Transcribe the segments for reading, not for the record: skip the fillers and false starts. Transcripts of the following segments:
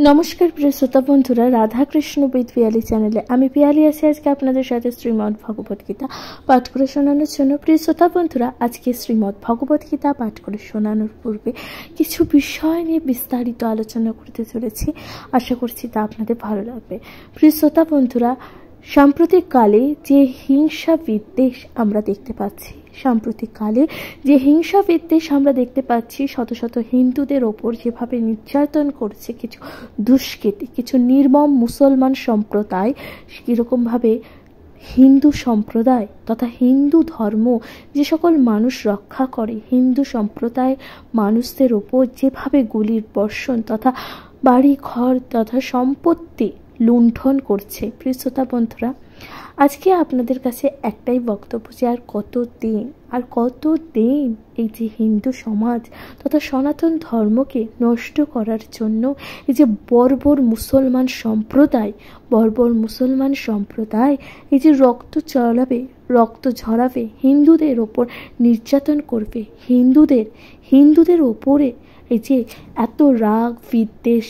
নমস্কার প্রিয় শ্রোতা বন্ধুরা, রাধাকৃষ্ণ উইথ পিয়ালি চ্যানেলে আমি পিয়ালি আছি আজকে আপনাদের সাথে শ্রীমদ্ ভগবত গীতা পাঠ করে শোনানোর জন্য। প্রিয় শ্রোতা বন্ধুরা, আজকে শ্রীমদ্ ভগবত গীতা পাঠ করে শোনানোর পূর্বে কিছু বিষয় নিয়ে বিস্তারিত আলোচনা করতে চলেছি। আশা করছি তা আপনাদের ভালো লাগবে। প্রিয় শ্রোতা বন্ধুরা, সাম্প্রতিককালে যে হিংসা বিদ্বেষ আমরা দেখতে পাচ্ছি, শত শত হিন্দুদের ওপর যেভাবে নির্যাতন করছে কিছু দুষ্কৃতী, কিছু নির্মম মুসলমান সম্প্রদায়, কীরকমভাবে হিন্দু সম্প্রদায় তথা হিন্দু ধর্ম যে সকল মানুষ রক্ষা করে, হিন্দু সম্প্রদায় মানুষদের ওপর যেভাবে গুলির বর্ষণ তথা বাড়ি ঘর তথা সম্পত্তি লুণ্ঠন করছে। প্রিয় শ্রোতা বন্ধুরা, আজকে আপনাদের কাছে একটাই বক্তব্য যে আর কতদিন এই যে হিন্দু সমাজ তথা সনাতন ধর্মকে নষ্ট করার জন্য এই যে বর্বর মুসলমান সম্প্রদায় এই যে রক্ত ঝরাবে, হিন্দুদের ওপর নির্যাতন করবে, হিন্দুদের ওপরে এই যে এত রাগ বিদ্বেষ।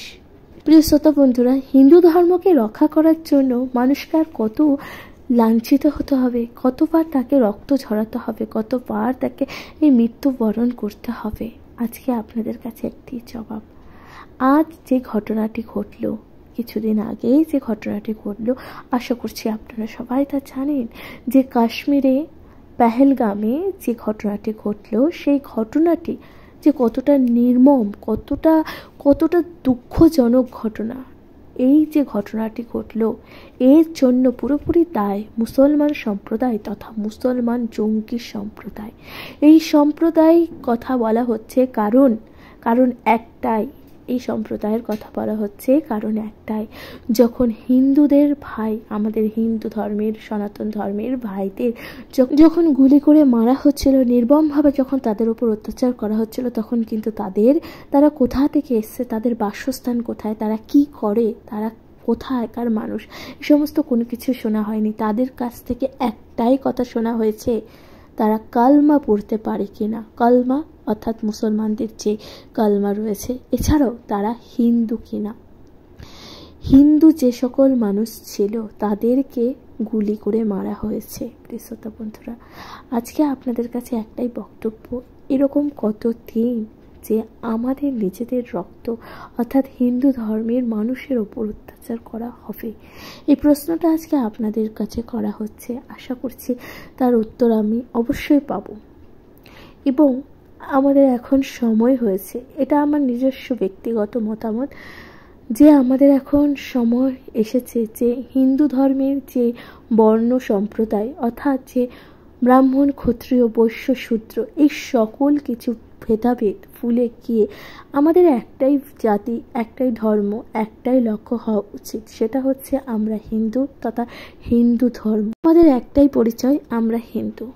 প্রিয় শ্রোতা বন্ধুরা, হিন্দু ধর্মকে রক্ষা করার জন্য মানুষকে আর কত লাঞ্ছিত হতে হবে, কতবার তাকে রক্ত ঝরাতে হবে, কতবার তাকে এই মৃত্যুবরণ করতে হবে। আজকে আপনাদের কাছে একটি জবাব। আজ যে ঘটনাটি ঘটল, কিছুদিন আগেই যে ঘটনাটি ঘটল, আশা করছি আপনারা সবাই তা জানেন যে কাশ্মীরে পেহেলগামে যে ঘটনাটি ঘটল, সেই ঘটনাটি যে কতটা নির্মম, কতটা দুঃখজনক ঘটনা। এই যে ঘটনাটি ঘটল, এর জন্য পুরোপুরি দায় মুসলমান সম্প্রদায় তথা মুসলমান জঙ্গি সম্প্রদায়। এই সম্প্রদায় কথা বলা হচ্ছে কারণ একটাই, এই সম্প্রদায়ের কথা বলা হচ্ছে কারণ একটাই, যখন হিন্দুদের ভাই, আমাদের হিন্দু ধর্মের সনাতন ধর্মের ভাইদের যখন গুলি করে মারা হচ্ছিল, নির্মমভাবে যখন তাদের উপর অত্যাচার করা হচ্ছিল, তখন কিন্তু তারা কোথা থেকে এসছে, তাদের বাসস্থান কোথায়, তারা কি করে, তারা কোথায়কার মানুষ, এই সমস্ত কোনো কিছু শোনা হয়নি। তাদের কাছ থেকে একটাই কথা শোনা হয়েছে, তারা কালমা পড়তে পারে কিনা, কালমা অর্থাৎ মুসলমানদের যে কালমা রয়েছে, এছাড়াও তারা হিন্দু কিনা। হিন্দু যে সকল মানুষ ছিল তাদেরকে গুলি করে মারা হয়েছে। প্রিয় শ্রোতা বন্ধুরা, আজকে আপনাদের কাছে একটাই বক্তব্য, এরকম কতদিন যে আমাদের নিজেদের রক্ত অর্থাৎ হিন্দু ধর্মের মানুষের ওপর অত্যাচার করা হবে? এই প্রশ্নটা আজকে আপনাদের কাছে করা হচ্ছে। আশা করছি তার উত্তর আমি অবশ্যই পাব, এবং আমাদের এখন সময় হয়েছে, এটা আমার নিজস্ব ব্যক্তিগত মতামত, যে আমাদের এখন সময় এসেছে যে হিন্দু ধর্মের যে বর্ণ সম্প্রদায় অর্থাৎ যে ব্রাহ্মণ, ক্ষত্রিয়, বৈশ্য, শূদ্র, এই সকল কিছু ভেদাভেদ ভুলে গিয়ে আমাদের একটাই জাতি, একটাই ধর্ম, একটাই লক্ষ্য হওয়া উচিত। সেটা হচ্ছে আমরা হিন্দু তথা হিন্দু ধর্ম। আমাদের একটাই পরিচয়, আমরা হিন্দু,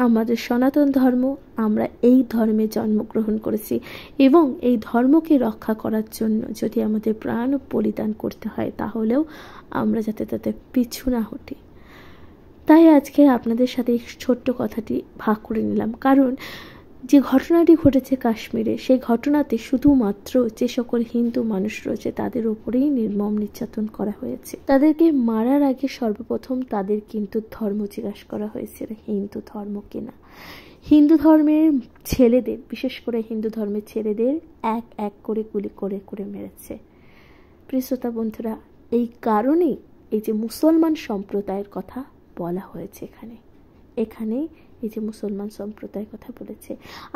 আমাদের সনাতন ধর্ম, আমরা এই ধর্মে জন্মগ্রহণ করেছি এবং এই ধর্মকে রক্ষা করার জন্য যদি আমাদের প্রাণ বলিদান করতে হয়, তাহলেও আমরা যাতে তাতে পিছু না হটি। তাই আজকে আপনাদের সাথে এই ছোট্ট কথাটি ভাগ করে নিলাম, কারণ যে ঘটনাটি ঘটেছে কাশ্মীরে, সেই ঘটনাতে শুধুমাত্র যে সকল হিন্দু মানুষ রয়েছে তাদের উপরেই নির্মম নির্যাতন করা হয়েছে। তাদেরকে মারার আগে সর্বপ্রথম তাদের কিন্তু ধর্ম জিজ্ঞাসা করা হয়েছিল, হিন্দু ধর্ম কিনা। হিন্দু ধর্মের ছেলেদের, বিশেষ করে হিন্দু ধর্মের ছেলেদের এক এক করে গুলি করে মেরেছে। প্রিয় শ্রোতা বন্ধুরা, এই কারণেই এই যে মুসলমান সম্প্রদায়ের কথা বলা হয়েছে এখানে এই যে মুসলমান সম্প্রদায়ের কথা বলেছে।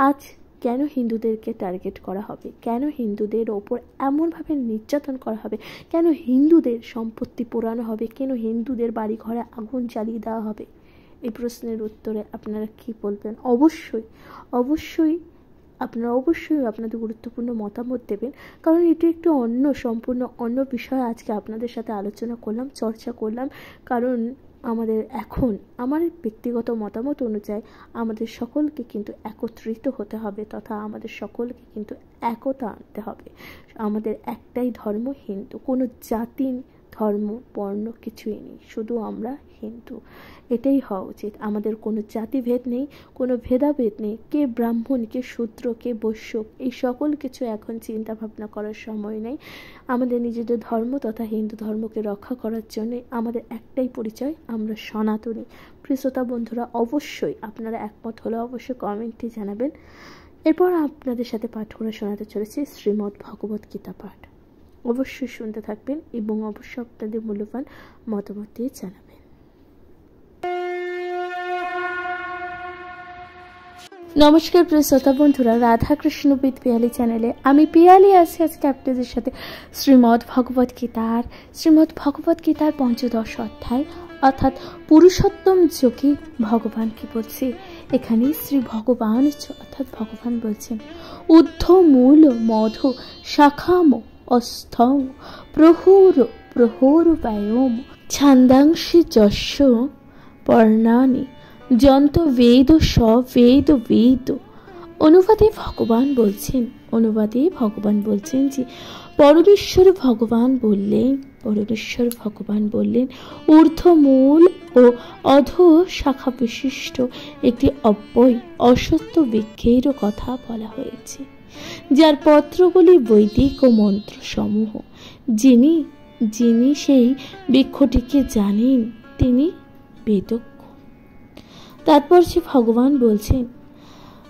আজ কেন হিন্দুদেরকে টার্গেট করা হবে, কেন হিন্দুদের ওপর এমনভাবে নির্যাতন করা হবে, কেন হিন্দুদের সম্পত্তি পোড়ানো হবে, কেন হিন্দুদের বাড়ি ঘরে আগুন জ্বালিয়ে দেওয়া হবে? এই প্রশ্নের উত্তরে আপনারা কি বলবেন? অবশ্যই আপনারা আপনাদের গুরুত্বপূর্ণ মতামত দেবেন, কারণ এটি একটি সম্পূর্ণ অন্য বিষয় আজকে আপনাদের সাথে আলোচনা করলাম, চর্চা করলাম। কারণ আমার ব্যক্তিগত মতামত অনুযায়ী আমাদের সকলকে কিন্তু একত্রিত হতে হবে তথা আমাদের সকলকে কিন্তু একতা আনতে হবে। আমাদের একটাই ধর্ম, হিন্দু। কোনো জাতি ধর্ম বর্ণ কিছুই নেই, শুধু আমরা হিন্দু। এটাই হওয়া উচিত। আমাদের কোনো জাতিভেদ নেই, কোনো ভেদাভেদ নেই। কে ব্রাহ্মণ, কে শূদ্র, কে বৈশ্য, এই সকল কিছু এখন চিন্তা ভাবনা করার সময় নেই। আমাদের নিজেদের ধর্ম তথা হিন্দু ধর্মকে রক্ষা করার জন্য আমাদের একটাই পরিচয়, আমরা সনাতনী। প্রিয় শ্রোতা বন্ধুরা, অবশ্যই আপনারা একমত হলে অবশ্যই কমেন্টে জানাবেন। এরপর আপনাদের সাথে পাঠ করে শোনাতে চলেছি শ্রীমদ্ ভগবত গীতা পাঠ। অবশ্যই শুনতে থাকবেন এবং অবশ্যই আপনাদের মূল্যবান মতামত দিয়ে জানাবেন। নমস্কার প্রিয় শ্রোতা বন্ধুরা, রাধাকৃষ্ণ উইথ পিয়ালি চ্যানেলে আমি পিয়ালি আছি আজকে আপনাদের সাথে শ্রীমদ্ ভগবত গীতার পঞ্চদশ অধ্যায় অর্থাৎ পুরুষোত্তম যোগী ভগবান কি বলছে। এখানে শ্রী ভগবান অর্থাৎ ভগবান বলছেন, ঊর্ধ্ব মূল মধু শাখাম অস্থং প্রহর ব্যয়ম ছান্দাংশি যস্য পর্ণানি যন্ত বেদ বেদ। অনুবাদে ভগবান বলছেন যে পরমেশ্বর ভগবান বললেন ঊর্ধ্বমূল ও অধ শাখা বিশিষ্ট একটি অব্যয় অসত্য বৃক্ষের কথা বলা হয়েছে, যার পত্রগুলি বৈদিক ও মন্ত্র সমূহ। যিনি সেই বৃক্ষটিকে জানেন তিনি বেদজ্ঞ। তারপর সে ভগবান বলছেন,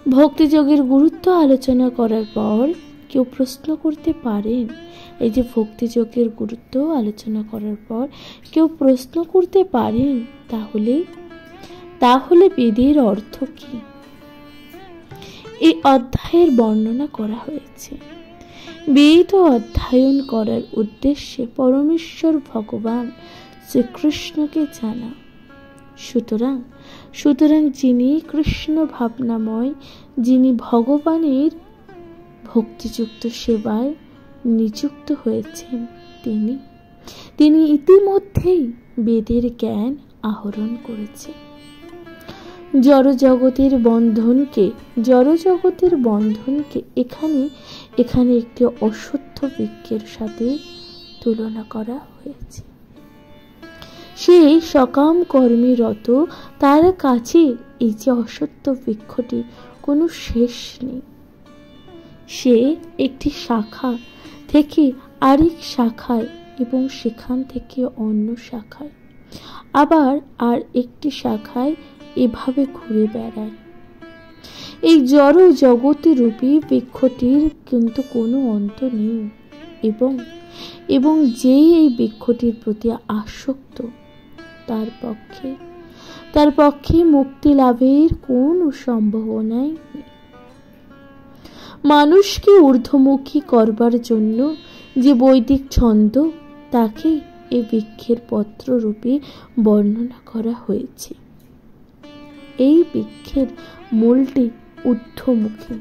ভক্তিযোগের গুরুত্ব আলোচনা করার পর কেউ প্রশ্ন করতে পারেন, এই যে ভক্তিযোগের গুরুত্ব আলোচনা করার পর কেউ প্রশ্ন করতে পারেন, তাহলে বেদের অর্থ কি? এই অধ্যায়ের বর্ণনা করা হয়েছে। বেদ অধ্যয়ন করার উদ্দেশ্যে পরমেশ্বর ভগবান শ্রীকৃষ্ণকে জানা। সুতরাং যিনি কৃষ্ণ ভাবনাময়, যিনি ভগবানের ভক্তিযুক্ত সেবায় নিযুক্ত হয়েছেন, তিনি ইতিমধ্যেই বেদের জ্ঞান আহরণ করেছে। জড়জগতের বন্ধনকে এখানে একটি অসত্য বৃক্ষের সাথে তুলনা করা হয়েছে। সে সকাম কর্মে রত, তার কাছে এই যে অসত্য বৃক্ষটি কোনো শেষ নেই। সে একটি শাখা থেকে আরেক শাখায় এবং সেখান থেকে অন্য শাখায়, আবার আর একটি শাখায় এভাবে ঘুরে বেড়ায়। এই জড় জগতে রূপী বৃক্ষটির কিন্তু কোনো অন্ত নেই, এবং যে এই বৃক্ষটির প্রতি আসক্ত তার পক্ষে মুক্তি লাভের কোনো সম্ভাবনাই নেই। মানুষকে ঊর্ধ্বমুখী করবার জন্য যে বৈদিক ছন্দ, তাকে এই বৃক্ষের পত্র রূপে বর্ণনা করা হয়েছে। এই বৃক্ষের মূলটি ঊর্ধ্বমুখী,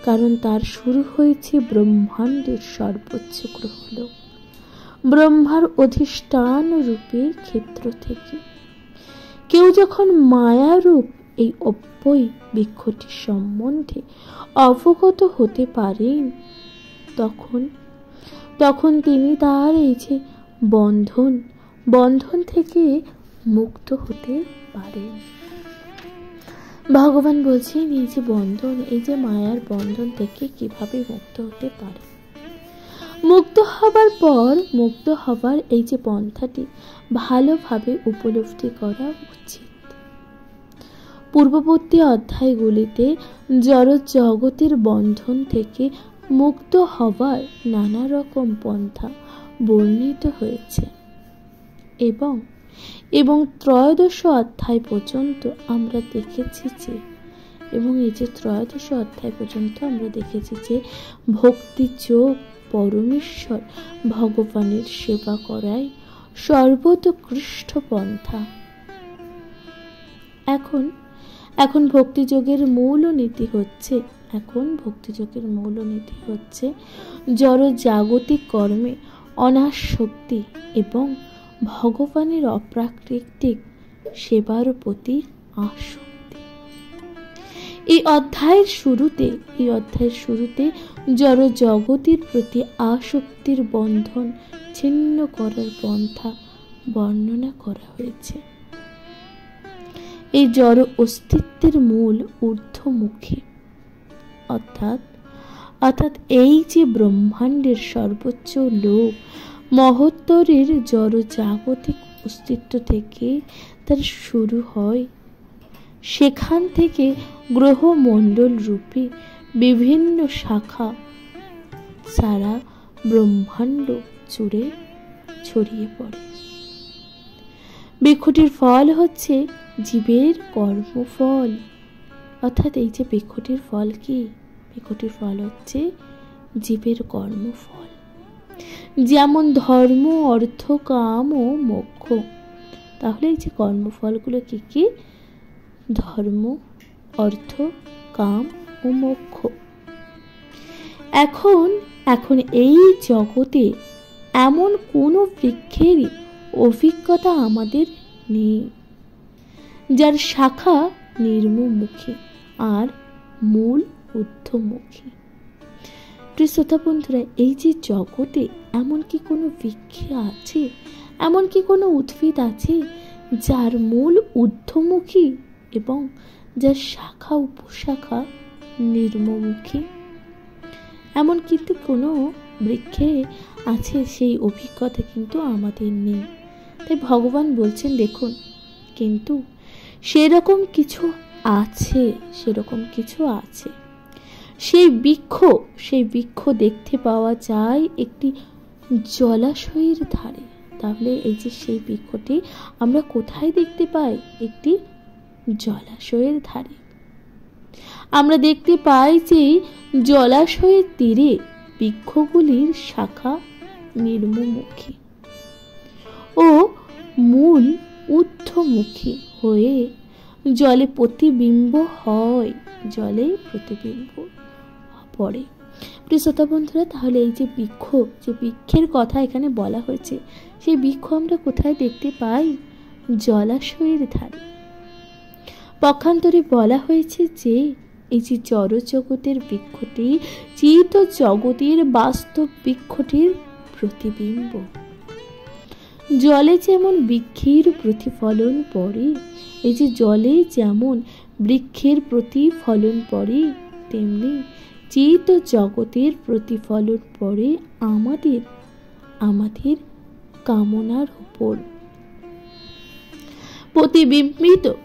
কারণ তার শুরু হয়েছে ব্রহ্মাণ্ডের সর্বোচ্চ গ্রহলোক, ব্রহ্মার অধিষ্ঠান রূপে ক্ষেত্র থেকে। কেউ যখন মায়ারূপ এই অব্যয় বৃক্ষটির সম্বন্ধে অবগত হতে পারেন, তখন তিনি তার এই যে বন্ধন থেকে মুক্ত হতে পারেন। ভগবান বলছেন এই যে মায়ার বন্ধন থেকে কিভাবে মুক্ত হতে পারে। মুক্ত হবার এই যে পন্থাটি ভালোভাবে উপলব্ধি করা উচিত। পূর্ববর্তী অধ্যায়গুলিতে জড় জগতের বন্ধন থেকে মুক্ত হবার নানা রকম পন্থা বর্ণিত হয়েছে, এবং ত্রয়োদশ অধ্যায় পর্যন্ত আমরা দেখেছি যে ভক্তিযোগ পরমেশ্বর ভগবানের সেবা করাই সর্বোৎকৃষ্ট পন্থা। এখন ভক্তিযোগের মূল নীতি হচ্ছে জড় জাগতিক কর্মে অনাসক্তি এবং ভগবানের অপ্রাকৃতিক সেবার প্রতি আসক্তি। এই অধ্যায়ের শুরুতে জড় জগতের প্রতি আসক্তির বন্ধন ছিন্ন করার পন্থা বর্ণনা করা হয়েছে। এই জড় অস্তিত্বের মূল ঊর্ধ্বমুখী, অর্থাৎ এই যে ব্রহ্মাণ্ডের সর্বোচ্চ লোক মহত্তরের জড় জাগতিক অস্তিত্ব থেকে তার শুরু হয়, সেখান থেকে গ্রহমণ্ডল রূপে বিভিন্ন শাখা সারা ব্রহ্মাণ্ড জুড়ে ছড়িয়ে পড়ে। বৃক্ষটির ফল হচ্ছে জীবের কর্মফল। অর্থাৎ এই যে বৃক্ষটির ফল কি? বৃক্ষটির ফল হচ্ছে জীবের কর্মফল। যেমন ধর্ম, অর্থ, কাম ও মোক্ষ। তাহলে এই যে কর্মফলগুলো কি কি? ধর্ম, অর্থ, কাম ও মোক্ষ। এখন এই জগতে এমন কোনো বৃক্ষেরই অভিজ্ঞতা আমাদের নেই যার শাখা নিম্নমুখী আর মূল ঊর্ধ্বমুখী। প্রিয় শ্রোতা বন্ধুরা, এই যে জগতে এমন কি কোনো বৃক্ষ আছে, এমন কি কোনো উদ্ভিদ আছে যার মূল ঊর্ধ্বমুখী এবং যার শাখা উপশাখা নিম্নমুখী? এমন কিন্তু কোনো বৃক্ষে আছে, সেই অভিজ্ঞতা কিন্তু আমাদের নেই। তাই ভগবান বলছেন দেখুন, কিন্তু সেরকম কিছু আছে। সেই বৃক্ষ দেখতে পাওয়া যায় একটি জলাশয়ের ধারে। তাহলে এই যে সেই বৃক্ষটি আমরা কোথায় দেখতে পাই? একটি জলাশয়ের ধারে। আমরা দেখতে পাই যে জলাশয়ের তীরে বৃক্ষগুলির শাখা নিম্নমুখী ও মূল ঊর্ধ্বমুখী হয়ে জলে প্রতিবিম্ব পড়ে। প্রিয় শ্রোতা বন্ধুরা, তাহলে এই যে বৃক্ষের কথা এখানে বলা হয়েছে, সেই বৃক্ষ আমরা কোথায় দেখতে পাই? জলাশয়ের ধারে। পক্ষান্তরে বলা হয়েছে যে এই যে জড় জগতের বৃক্ষটি চিত জগতের বাস্তব বৃক্ষটির প্রতিবিম্ব। জলে যেমন বৃক্ষের প্রতিফলন পড়ে, এই যে জলে যেমন বৃক্ষের প্রতিফলন পড়ে, তেমনি চিত জগতের প্রতিফলন পড়ে আমাদের কামনার উপর।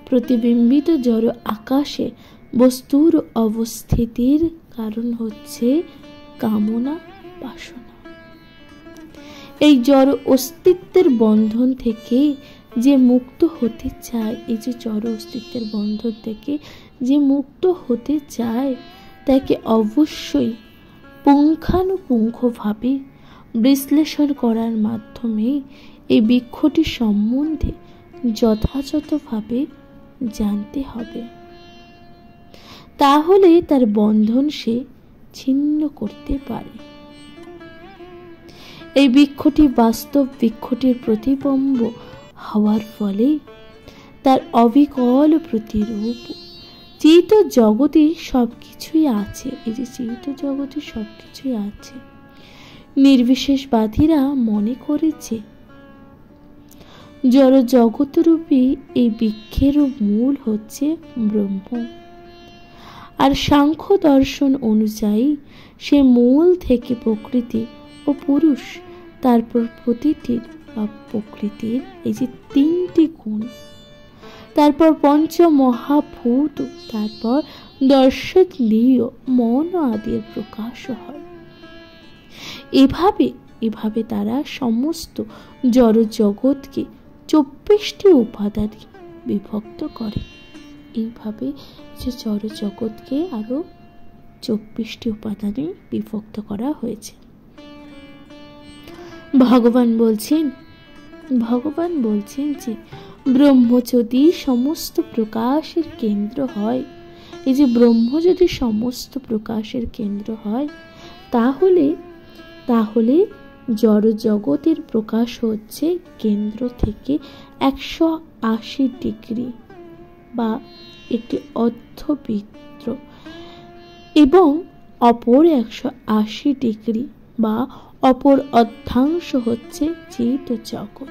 প্রতিবিম্বিত জড় আকাশে বস্তুর অবস্থিতির কারণ হচ্ছে কামনা, বাসনা। এই জড় অস্তিত্বের বন্ধন থেকে যে মুক্ত হতে চায়, এই যে জড় অস্তিত্বের বন্ধন থেকে যে মুক্ত হতে চায়, তাকে অবশ্যই পুঙ্খানুপুঙ্খভাবে বিশ্লেষণ করার মাধ্যমে এই বৃক্ষটি সম্বন্ধে যথাযথভাবে জানতে হবে। তাহলে তার বন্ধন সে ছিন্ন করতে পারে। এই বৃক্ষটি বাস্তব বৃক্ষটির প্রতিবিম্ব হওয়ার ফলে তার অবিকল প্রতিরূপ। চিত জগতে সবকিছুই আছে। এই যে চিত জগতে সবকিছুই আছে। নির্বিশেষবাদীরা মনে করেছে জড় জগৎরূপী এই বৃক্ষের মূল হচ্ছে ব্রহ্ম। আর সাংখ্য দর্শন অনুযায়ী সে মূল থেকে প্রকৃতি ও পুরুষ, তারপর প্রকৃতির এই যে তিনটি গুণ, তারপর পঞ্চ মহাভূত, তারপর দর্শনীয় মন আদির প্রকাশ হয়। এভাবে তারা সমস্ত জড় জগৎকে 24টি উপাদানে বিভক্ত করে। এইভাবে যে জড় জগৎকে আরো 24টি উপাদানে বিভক্ত করা হয়েছে। ভগবান বলছেন যে ব্রহ্ম যদি সমস্ত প্রকাশের কেন্দ্র হয়, এই যে ব্রহ্ম যদি সমস্ত প্রকাশের কেন্দ্র হয়, তাহলে জড় জগতের প্রকাশ হচ্ছে কেন্দ্র থেকে 180 ডিগ্রি বা একটি অর্ধবৃত্ত এবং অপর 180 ডিগ্রি বা অপর অর্ধাংশ হচ্ছে চিত জগৎ।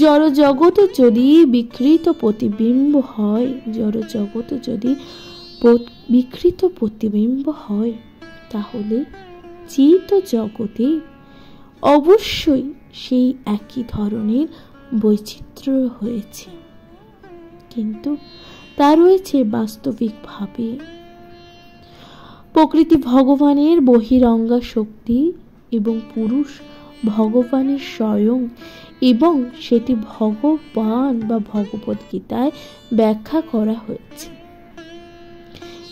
জড় জগৎ যদি বিকৃত প্রতিবিম্ব হয়, জড় জগৎ যদি বিকৃত প্রতিবিম্ব হয়, তাহলে চিত জগতে অবশ্যই সেই একই ধরনের বৈচিত্র্য হয়েছে, কিন্তু তা রয়েছে বাস্তবিকভাবে। প্রকৃতি ভগবানের বহিরঙ্গা শক্তি এবং পুরুষ ভগবানের স্বয়ং, এবং সেটি ভগবান বা ভগবদ গীতায় ব্যাখ্যা করা হয়েছে।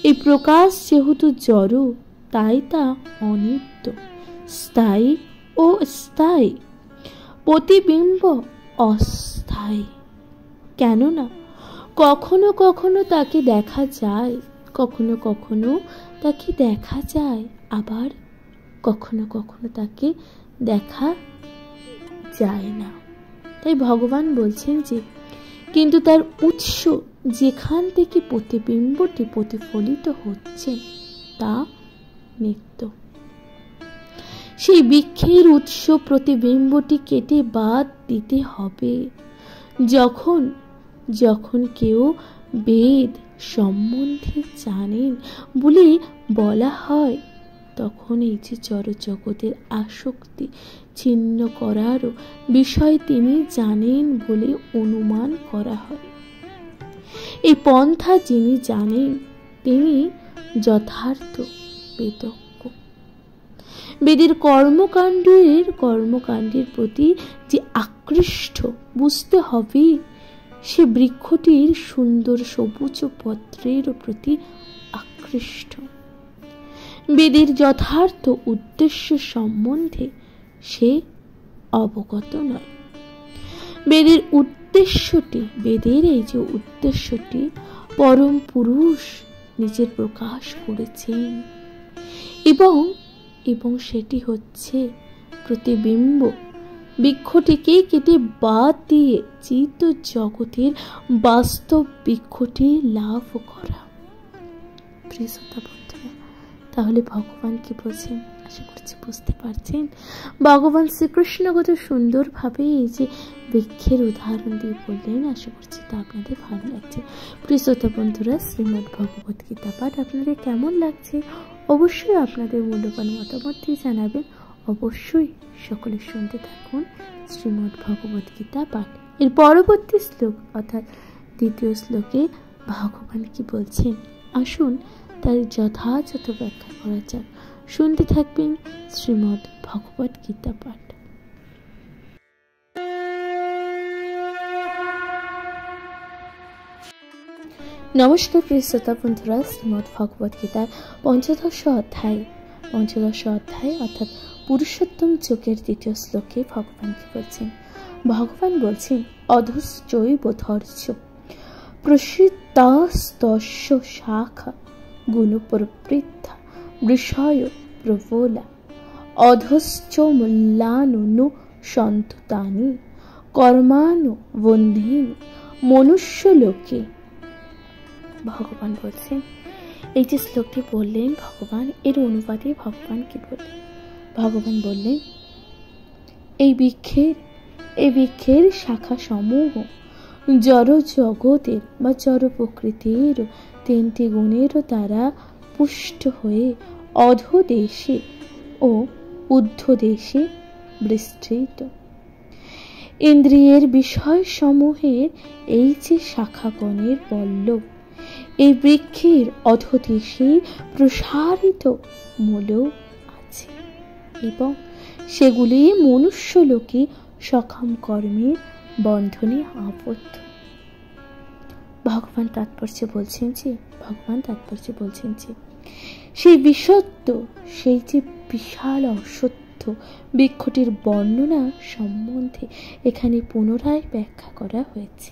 এই প্রকাশ যেহেতু জড়, তাই তা অনিত্য, স্থায়ী ও স্থায়ী। প্রতিবিম্ব অস্থায়ী, কেননা কখনো কখনো তাকে দেখা যায়, কখনো কখনো তাকে দেখা যায়, আবার কখনো কখনো তাকে দেখা যায় না। তাই ভগবান বলছেন যে কিন্তু তার উৎস যেখান থেকে প্রতিবিম্বটি প্রতিফলিত হচ্ছে তা নিত্য। সেই বৃক্ষের উৎস প্রতিবিম্বটি কেটে বাদ দিতে হবে। যখন যখন কেউ বেদ সম্বন্ধে জানেন বলে বলা হয়, তখন এই যে জড় জগতের আসক্তি ছিন্ন করারও বিষয় তিনি জানেন বলে অনুমান করা হয়। এই পন্থা যিনি জানেন তিনি যথার্থ বেদজ্ঞ। বেদের কর্মকাণ্ডের প্রতি যে আকৃষ্ট, বুঝতে হবে সে বৃক্ষটির সুন্দর সবুজ পত্রের প্রতি আকৃষ্ট। বেদের যথার্থ উদ্দেশ্য সম্বন্ধে সে অবগত নয়। বেদের উদ্দেশ্যটি, বেদের এই যে উদ্দেশ্যটি পরম পুরুষ নিজের প্রকাশ করেছেন, এবং সেটি হচ্ছে প্রতিবিম্ব। বৃক্ষটিকে কেটে বাদ দিয়ে চিত জগতের বাস্তব বৃক্ষটি লাভ করা। প্রিয় শ্রোতা বন্ধুরা, তাহলে ভগবান কি বলছেন আশা করছি বুঝতে পারছেন। ভগবান শ্রীকৃষ্ণ কত সুন্দরভাবে এই যে বৃক্ষের উদাহরণ দিয়ে বললেন, আশা করছি তা আপনাদের ভালো লাগছে। প্রিয় শ্রোতা বন্ধুরা, শ্রীমদ্ ভগবত গীতা পাঠ আপনাদের কেমন লাগছে অবশ্যই আপনাদের মূল্যবান মতামত দিয়ে জানাবেন। অবশ্যই সকলে শুনতে থাকুন শ্রীমদ্ ভগবত গীতা পাঠ। এর পরবর্তী শ্লোক অর্থাৎ দ্বিতীয় শ্লোকে ভগবান কি বলছেন আসুন তার যথাযথ ব্যাখ্যা করা যাক। শুনতে থাকবেন শ্রীমদ্ ভগবত গীতা পাঠ। নমস্কার প্রিয় শ্রোতা বন্ধুরা, শ্রীমদ্ ভগবত গীতার পঞ্চদশ অধ্যায় অর্থাৎ পুরুষোত্তম যোগের দ্বিতীয় শ্লোকে ভগবান কি বলছেন? ভগবান বলছেন অধশ্চৈব ধৈর্য প্রসিদ্ধস্তস্য শাখা গুণপ্রবৃদ্ধা বিষয় প্রবলা অধশ্চ মূল্যানু সন্ততানি কর্মানু বন্ধীনি মনুষ্যলোকে। ভগবান বলছেন, এই যে শ্লোকটি বললেন ভগবান, এর অনুবাদে ভগবান কি বললেন? ভগবান বললেন এই বৃক্ষের শাখা সমূহ জড় জগতের বা জড় প্রকৃতির তিনটি গুণের দ্বারা পুষ্ট হয়ে অধোদেশে ও ঊর্ধ্বদেশে বিস্তৃত। ইন্দ্রিয়ের বিষয় সমূহের এই যে শাখাগণের পল্লব, এই বৃক্ষের অধোদেশে প্রসারিত মূলও আছে এবং সেগুলি মনুষ্যলোকে সকাম কর্মের বন্ধনে আবদ্ধ। ভগবান তাৎপর্য বলছেন যে সেই বিশুদ্ধ, সেই যে বিশাল অসত্য বৃক্ষটির বর্ণনা সম্বন্ধে এখানে পুনরায় ব্যাখ্যা করা হয়েছে।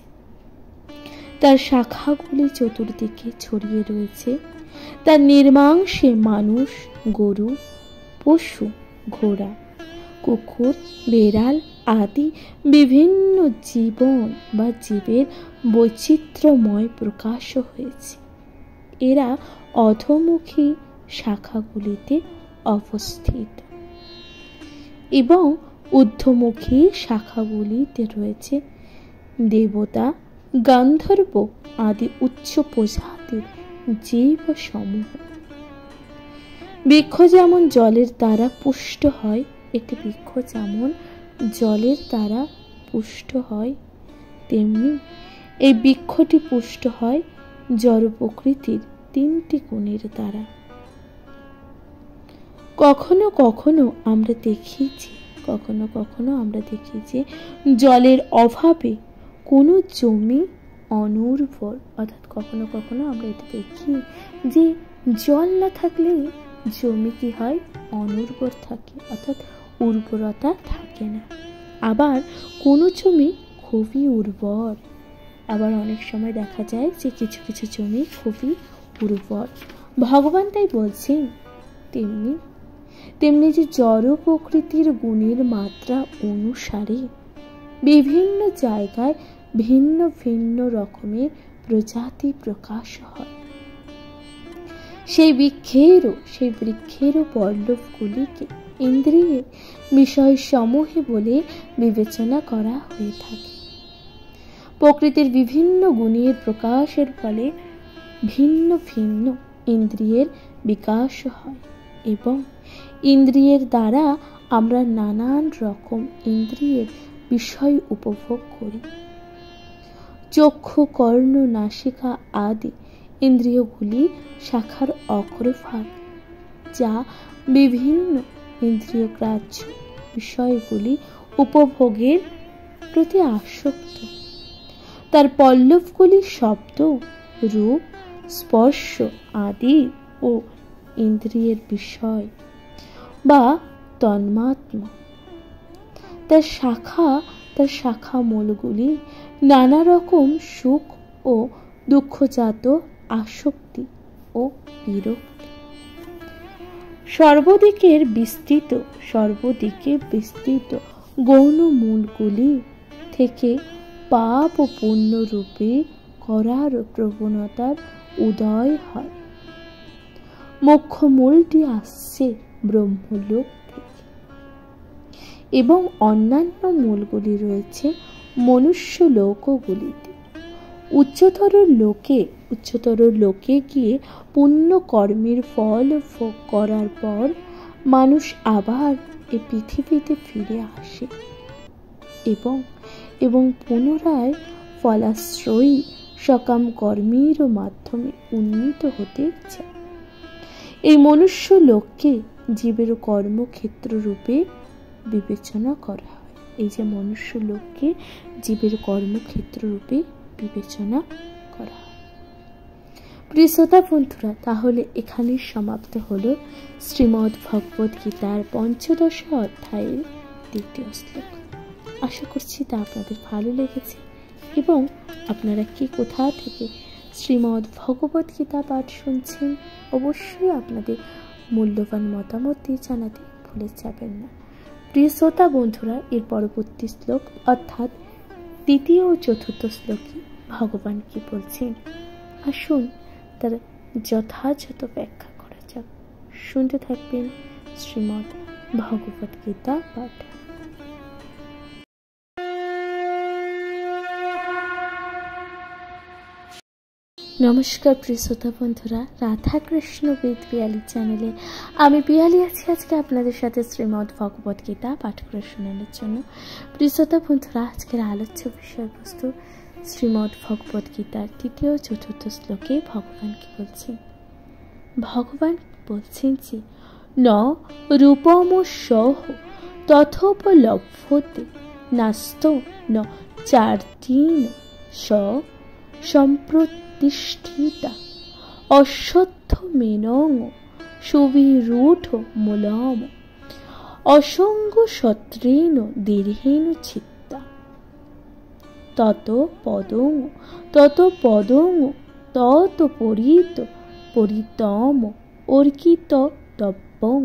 তার শাখাগুলি চতুর্দিকে ছড়িয়ে রয়েছে। তার নির্মাংশে মানুষ, গরু, পশু, ঘোড়া, কুকুর, বেড়াল আদি বিভিন্ন জীবন বা জীবের বৈচিত্র্যময় প্রকাশ হয়েছে। এরা অধোমুখী শাখাগুলিতে অবস্থিত এবং ঊর্ধ্বমুখী শাখাগুলিতে রয়েছে দেবতা, গান্ধর্ব আদি উচ্চ প্রজাতির জীব সমূহ। বৃক্ষ যেমন জলের দ্বারা পুষ্ট হয়, একটি বৃক্ষ যেমন জলের দ্বারা পুষ্ট হয়, তেমনি এই বৃক্ষটি পুষ্ট হয় জড় প্রকৃতির তিনটি গুণের দ্বারা। কখনো কখনো আমরা দেখি যে জলের অভাবে কোনো জমি অনুর্বর, অর্থাৎ কখনো কখনো আমরা এটা দেখি যে জল না থাকলে জমি কি হয়, অনুর্বর থাকে, অর্থাৎ উর্বরতা থাকে না। আবার কোনো জমি খুবই উর্বর, আবার অনেক সময় দেখা যায় যে কিছু কিছু জমি খুবই উর্বর। ভগবান তাই বলছেন তেমনি যে জড় প্রকৃতির গুণের মাত্রা অনুসারে বিভিন্ন জায়গায় ভিন্ন ভিন্ন রকমের প্রজাতি প্রকাশ হয়। সেই বৃক্ষেরও পল্লবগুলিকে ইন্দ্রিয়ের বিষয় সমূহে বলে বিবেচনা করা হয়ে থাকে। প্রকৃতির বিভিন্ন গুণের প্রকাশের ফলে ভিন্ন ভিন্ন ইন্দ্রিয়ের বিকাশ হয় এবং ইন্দ্রিয়ের দ্বারা আমরা নানান রকম ইন্দ্রিয়ের বিষয় উপভোগ করি। চক্ষু, কর্ণ, নাসিকা আদি ইন্দ্রিয়গুলি শাখার অগ্রভাগ, যা বিভিন্ন ইন্দ্রিয় গ্রাহ্য বিষয়গুলি উপভোগের প্রতি আসক্ত। তার পল্লবগুলি শব্দ, রূপ, স্পর্শ আদি ও ইন্দ্রিয়ের বিষয় বা তন্মাত্মা। তার শাখা মূলগুলি নানা রকম সুখ ও দুঃখজাত আসক্তি ও বিরক্তি। সর্বদিকে বিস্তৃত গৌণ মূলগুলি থেকে পাপ ও পুণ্য রূপে করার প্রবণতার উদয় হয়। মুখ্য মূলটি আসছে ব্রহ্মলোক থেকে এবং অন্যান্য মূলগুলি রয়েছে মনুষ্য লোকগুলিতে। উচ্চতর লোকে গিয়ে পুণ্য কর্মের ফল ভোগ করার পর মানুষ আবার এই পৃথিবীতে ফিরে আসে এবং পুনরায় ফলাশ্রয়ী সকাম কর্মের মাধ্যমে উন্নীত হতে চায়। এই মনুষ্য লোককে জীবের কর্মক্ষেত্র রূপে বিবেচনা করা হয়। এই যে মনুষ্য লোককে জীবের কর্মক্ষেত্র রূপে বিবেচনা করা হয়। প্রিয় শ্রোতা বন্ধুরা, তাহলে এখানে সমাপ্ত হলো শ্রীমদ্ ভগবদ গীতার ৫ম অধ্যায়ের ২য় শ্লোক। আশা করছি তা আপনাদের ভালো লেগেছে এবং আপনারা কি কোথা থেকে শ্রীমদ্ ভগবদ গীতা পাঠ শুনছেন অবশ্যই আপনাদের মূল্যবান মতামত দিয়ে জানাতে ভুলে যাবেন না। প্রিয় শ্রোতা বন্ধুরা, এর পরবর্তী শ্লোক অর্থাৎ ৩য় ও ৪র্থ শ্লোকে ভগবান কি বলছেন, আসুন তার যথাযথ ব্যাখ্যা করা যাক। শুনতে থাকবেন শ্রীমদ্ ভগবদ গীতা পাঠ। নমস্কার প্রিয় শ্রোতা বন্ধুরা, রাধা কৃষ্ণ বেদ পিয়ালি চ্যানেলে আমি পিয়ালি আছি আজকে আপনাদের সাথে শ্রীমদ্ ভগবদ গীতা পাঠ করে শোনানোর জন্য। প্রিয় শ্রোতা বন্ধুরা, আজকের আলোচ্য বিষয়বস্তু শ্রীমদ্ ভগবদ গীতার ৩য় ও ৪র্থ শ্লোকে ভগবান কি বলছেন। ভগবান বলছেন যে ন রূপম সহ তথোপলভ্যতে নাস্ত ন চার্দীন স সম্প্রতিষ্ঠিতা অশ্বত্থ মেনং সুবিরূঢ় মূলম অসঙ্গ সত্রেণ দীর্ঘেন চিত্তা তত পদং তত পরিতম অর্কিত তব্বং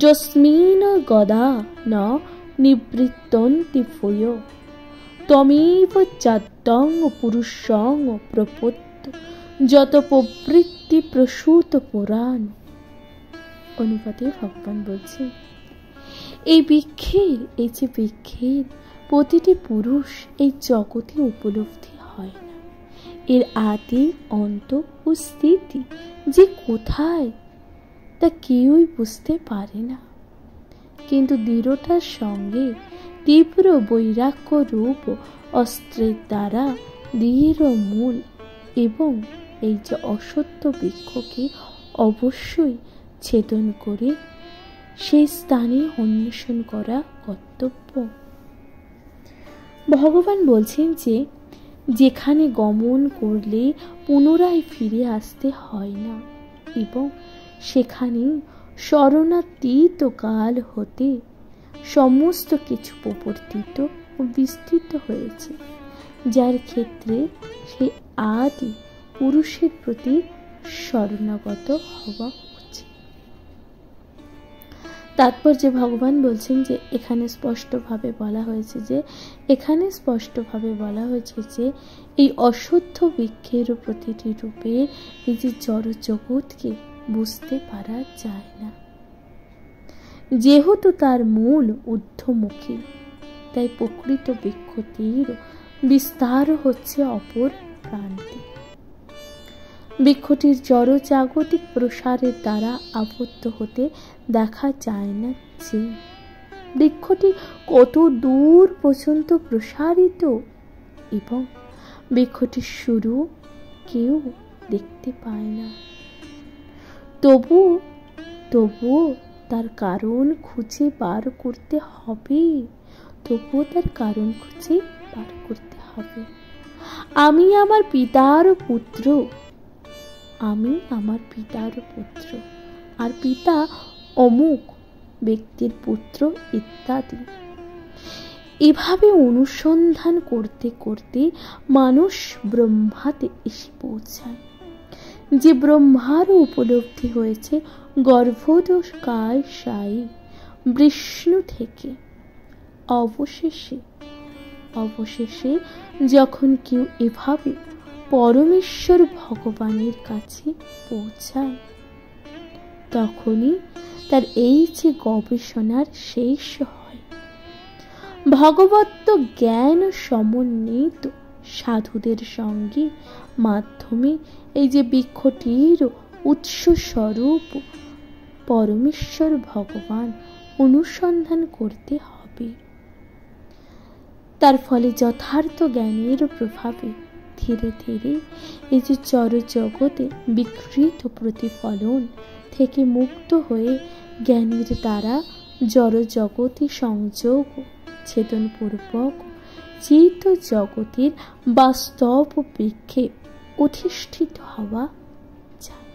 যস্মিন গদা ন নিবৃত্তন্তি ভূয় তমেব চাদ্যং পুরুষং প্রপদ্য যত প্রবৃত্তি প্রসূত পুরাণ। অনুবাদে ভগবান বলছেন, এই বৃক্ষের প্রতিটি পুরুষ এই জগতে উপলব্ধি হয় না। এর আদি অন্ত ও স্থিতি যে কোথায় তা কেউই বুঝতে পারে না। কিন্তু দৃঢ়তার সঙ্গে তীব্র বৈরাগ্য রূপ অস্ত্রের দ্বারা দৃঢ় মূল এবং এই যে অসত্য বৃক্ষকে অবশ্যই ছেদন করে সেই স্থানে অন্বেষণ করা কর্তব্য। ভগবান বলছেন যে যেখানে গমন করলে পুনরায় ফিরে আসতে হয় না এবং সেখানে শরণাতীত কাল হতে সমস্ত কিছু প্রবর্তিত ও বিস্তৃত হয়েছে, যার ক্ষেত্রে সে আদি পুরুষের প্রতি শরণাগত হওয়া উচিত। তাৎপর্য ভগবান বলছেন যে এখানে স্পষ্টভাবে বলা হয়েছে যে এই অশুদ্ধ বৃক্ষের প্রতিটি রূপের এই যে জড় জগৎকে বুঝতে পারা যায় না। যেহেতু তার মূল ঊর্ধ্বমুখী, তাই প্রকৃত বৃক্ষটির বিস্তার হচ্ছে অপর প্রান্তে। বৃক্ষটির জড় জাগতিক প্রসারের দ্বারা আবদ্ধ হতে দেখা যায় না যে বৃক্ষটি কত দূর পর্যন্ত প্রসারিত এবং বৃক্ষটির শুরু কেউ দেখতে পায় না। তবুও তার কারণ খুঁজে বার করতে হবে। আমি আমার পিতার পুত্র, আর পিতা অমুক ব্যক্তির পুত্র ইত্যাদি। এভাবে অনুসন্ধান করতে করতে মানুষ ব্রহ্মাতে এসে পৌঁছায়, যে ব্রহ্মারও উপলব্ধি হয়েছে গর্ভোদকায় সাই বিষ্ণু থেকে। অবশেষে যখন কেউ এভাবে পরমেশ্বর ভগবানের কাছে পৌঁছায়, তখনই তার এই যে গবেষণার শেষ হয়। ভগবত জ্ঞান সমন্বিত সাধুদের সঙ্গে মাধ্যমে এই যে বৃক্ষটির উৎস স্বরূপ পরমেশ্বর ভগবান অনুসন্ধান করতে হবে। তার ফলে যথার্থ জ্ঞানের প্রভাবে ধীরে ধীরে এই যে জড় জগতে বিকৃত প্রতিফলন থেকে মুক্ত হয়ে জ্ঞানের দ্বারা জড় জগতে সংযোগ ছেদন পূর্বক চিত জগতের বাস্তব বৃক্ষে অধিষ্ঠিত হওয়া যায়।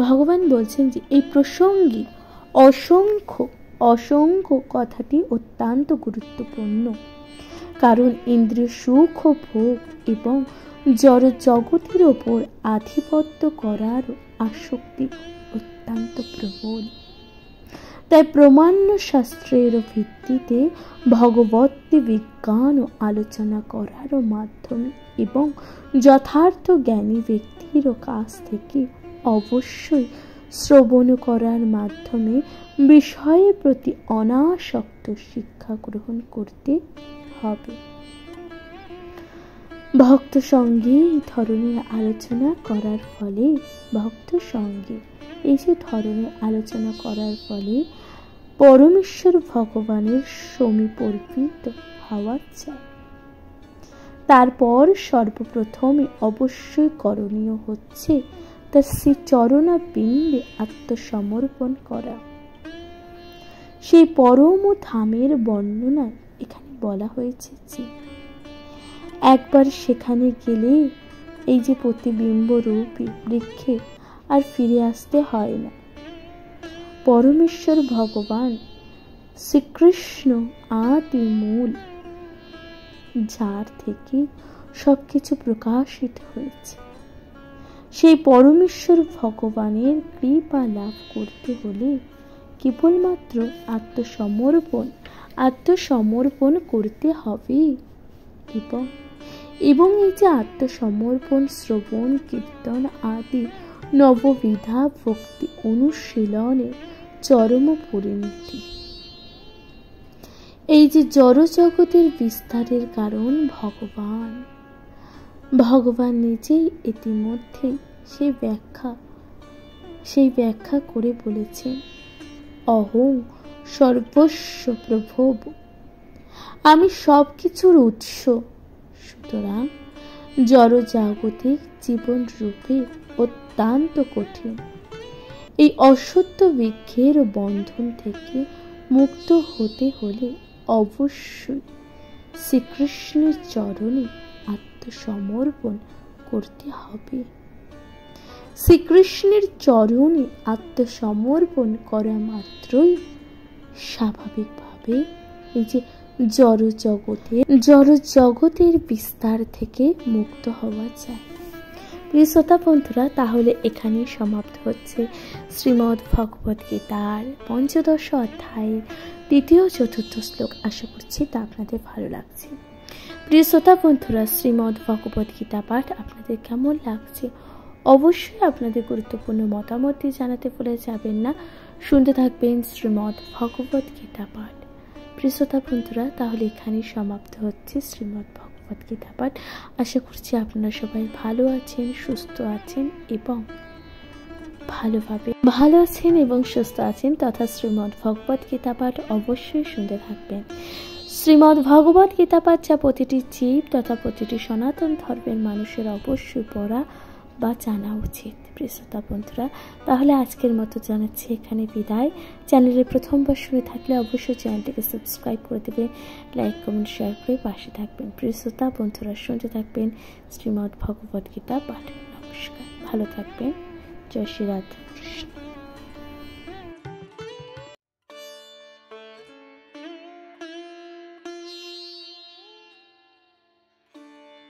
ভগবান বলছেন যে এই প্রসঙ্গে অসংখ্য কথাটি অত্যন্ত গুরুত্বপূর্ণ, কারণ ইন্দ্রিয় সুখ ও ভোগ এবং জড় জগতের ওপর আধিপত্য করার আসক্তি অত্যন্ত প্রবল। তাই প্রামাণ্য শাস্ত্রের ভিত্তিতে ভগবত বিজ্ঞান আলোচনা করার মাধ্যমে এবং যথার্থ জ্ঞানী ব্যক্তির কাছ থেকে অবশ্যই শ্রবণ করার মাধ্যমে বিষয়ের প্রতি অনাসক্ত শিক্ষা গ্রহণ করতে হবে। ভক্ত সঙ্গে এই ধরনের আলোচনা করার ফলে পরমেশ্বর ভগবানের সমীপর্পিত হওয়া যায়। তারপর সর্বপ্রথমে অবশ্যই করণীয় হচ্ছে তার শ্রী চরণাবিন্দে আত্মসমর্পণ করা। সেই পরম ধামের বর্ণনায় এখানে বলা হয়েছে যে একবার সেখানে গেলে এই যে প্রতিবিম্ব রূপী বৃক্ষে আর ফিরে আসতে হয় না। পরমেশ্বর ভগবান শ্রীকৃষ্ণ আদি মূল, যার থেকে সবকিছু প্রকাশিত হয়েছে। সেই পরমেশ্বর ভগবানের কৃপা লাভ করতে হলে কেবলমাত্র আত্মসমর্পণ করতে হবে। এবং এই যে আত্মসমর্পণ, শ্রবণ, কীর্তন আদি নববিধা ভক্তি অনুশীলনের চরম পরিণতি। এই যে জড় জগতের বিস্তারের কারণ ভগবান নিজেই ইতিমধ্যে সেই ব্যাখ্যা করে বলেছেন, অহং সর্বস্ব প্রভব, আমি সবকিছুর উৎস। সুতরাং জড় জাগতিক জীবন রূপে অত্যন্ত কঠিন এই অসত্য বৃক্ষের বন্ধন থেকে মুক্ত হতে হলে অবশ্যই শ্রীকৃষ্ণের চরণে আত্মসমর্পণ করতে হবে। শ্রীকৃষ্ণের চরণে আত্মসমর্পণ করা মাত্রই স্বাভাবিকভাবে এই যে জড় জগতের বিস্তার থেকে মুক্ত হওয়া যায়। প্রিয় শ্রোতা বন্ধুরা, তাহলে এখানেই সমাপ্ত হচ্ছে শ্রীমদ্ ভগবদ গীতার ৫দশ অধ্যায়ের ৩য় ও ৪র্থ শ্লোক। আশা করছি তা আপনাদের ভালো লাগছে। প্রিয় শ্রোতা বন্ধুরা, শ্রীমদ্ ভগবদ গীতা পাঠ আপনাদের কেমন লাগছে অবশ্যই আপনাদের গুরুত্বপূর্ণ মতামত দিয়ে জানাতে ভুলে যাবেন না। শুনতে থাকবেন শ্রীমদ্ ভগবদ গীতা পাঠ। প্রিয় শ্রোতা বন্ধুরা, তাহলে এখানেই সমাপ্ত হচ্ছে শ্রীমদ্ ভগবদ গীতা পাঠ। আশা করছি আপনারা সবাই ভালো আছেন, সুস্থ আছেন এবং সুস্থ আছেন তথা শ্রীমদ্ ভগবদ গীতা পাঠ অবশ্যই শুনতে থাকবেন। শ্রীমদ্ ভগবদ গীতা পাঠ যা প্রতিটি জীব তথা প্রতিটি সনাতন ধর্মের মানুষের অবশ্যই পড়া বা জানা উচিত। প্রিয় শ্রোতা বন্ধুরা, তাহলে আজকের মতো জানাচ্ছি এখানে বিদায়। চ্যানেলে প্রথমবার শুনে থাকলে অবশ্যই চ্যানেলটিকে সাবস্ক্রাইব করে দেবেন, লাইক কমেন্ট শেয়ার করে পাশে থাকবেন। প্রিয় শ্রোতা বন্ধুরা, শুনতে থাকবেন শ্রীমদ্ ভগবদ গীতা পাঠ। নমস্কার, ভালো থাকবেন। জয় শ্রী রাধা কৃষ্ণ।